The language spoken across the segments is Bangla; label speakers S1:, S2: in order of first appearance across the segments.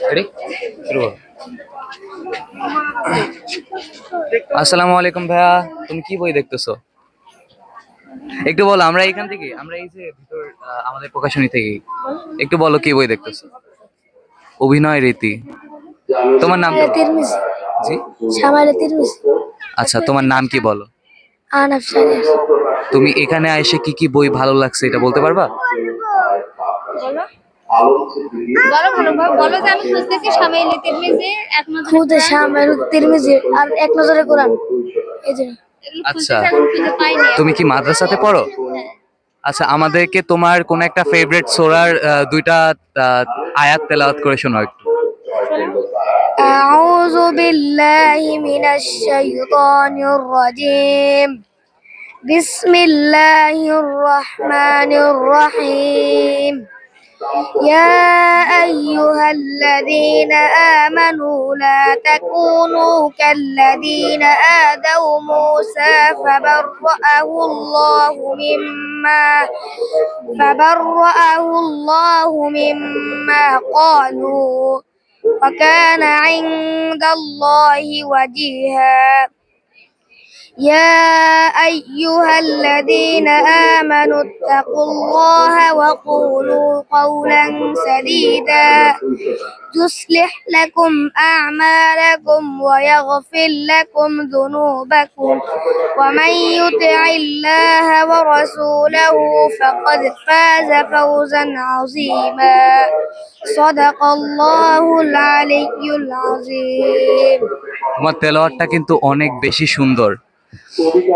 S1: Ready? শুরু করো। আসসালামু আলাইকুম ভাইয়া, তুমি কি বই দেখতেছো? একটু বলো, আমরা এখান থেকে, আমরা এই যে ভিতর আমাদের প্রকাশনী থেকে, একটু বলো কি বই দেখতেছো? অভিনয় রীতি। তোমার নামটা বলো।
S2: তিরমিজি।
S1: জি।
S2: সামাইলে তিরমিজি।
S1: আচ্ছা, তোমার নাম কি বলো?
S2: আনাফ সারিয়ার।
S1: তুমি এখানে এসে কি কি বই ভালো লাগছে এটা বলতে পারবা?
S3: বলো বলো ভালোভাবে বলো যে আমি খুঁজতেছি সামাইলে তিরমিজি এক নজরে
S2: খুদে সামাইলে তিরমিজি আর এক নজরে কোরআন। এই যে
S3: এগুলো
S1: আচ্ছা,
S3: খুঁজতেছি এখন খুঁজে পাইনি
S1: তুমি
S3: এখন।
S1: কি মাদ্রাসাতে পড়ো? আচ্ছা, আমাদেরকে তোমার কোন একটা ফেভারিট সূরার দুইটা আয়াত তেলাওয়াত করে শোনাও একটু।
S2: أعوذ بالله من الشيطان الرجيم بسم الله الرحمن الرحيم يا أيها الذين آمنوا لا تكونوا كالذين آذوا موسى فبرأه الله مما قالوا وكان عند الله وجيها يا أيها الذين آمنوا اتقوا الله وقولوا قولا سديدا يصلح لكم أعمالكم ويغفر لكم ذنوبكم ومن يطع الله ورسوله فقد فاز فوزا عظيما صدق الله العلي العظيم
S1: তোমার তেলাওয়াতটা কিন্তু অনেক বেশি সুন্দর।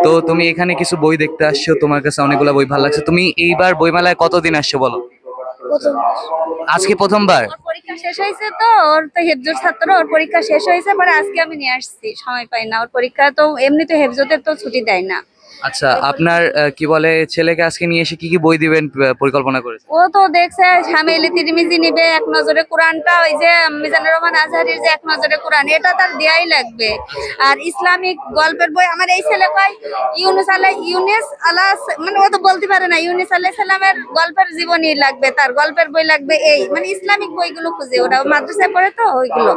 S1: তো তুমি এখানে কিছু বই দেখতে আসছো, তোমার কাছে অনেকগুলো বই ভালো লাগছে। তুমি এইবার বইমেলায় কতদিন আসছো বলো?
S2: প্রথম
S1: আজকে প্রথমবার?
S3: ওর পরীক্ষা শেষ হয়েছে তো, ওর তো হেফজোর ছাত্র, ওর পরীক্ষা শেষ হয়েছে, পরে আজকে আমি নিয়ে আসছি, সময় পাই না। ওর পরীক্ষা তো এমনি তো হেফজোদের তো ছুটি দেয় না।
S1: আচ্ছা, আপনার কি বলে ছেলেকে আজকে নিয়ে এসে কি কি বই দিবেন পরিকল্পনা করেছে?
S3: ও তো দেখছে সামেলি তিরমিজি নিবে, এক নজরে কোরআনটা, ওই যে মিজানুর রহমান আজহারির যে এক নজরে কোরআন, এটা তার দেয়াই লাগবে। আর ইসলামিক গল্পের বই আমার এই ছেলে কয় ইউনুস আলাহ, মানে ও তো বলতে পারে না, ইউনুস আলাইহিস সালামের গল্পের জীবনী লাগবে, তার গল্পের বই লাগবে, এই মানে ইসলামিক বইগুলো খুঁজে, ওরা মাদ্রাসায় পড়ে তো ওইগুলো।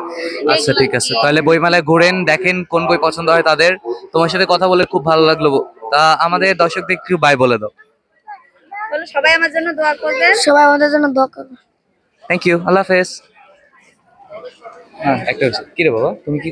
S1: আচ্ছা ঠিক আছে, তাহলে বইমেলায় ঘুরেন, দেখেন কোন বই পছন্দ হয় তাদের। তোমার সাথে কথা বলে খুব ভালো লাগলো। তা আমাদের দর্শকদের একটু বাই বলে দাও।
S3: বলো সবাই আমার জন্য দোয়া করবে।
S2: সবাই আমাদের জন্য দোয়া করবে।
S1: থ্যাংক ইউ, আল্লাহ হাফেজ। হ্যাঁ, একটা হচ্ছে কি রে বাবা, তুমি কি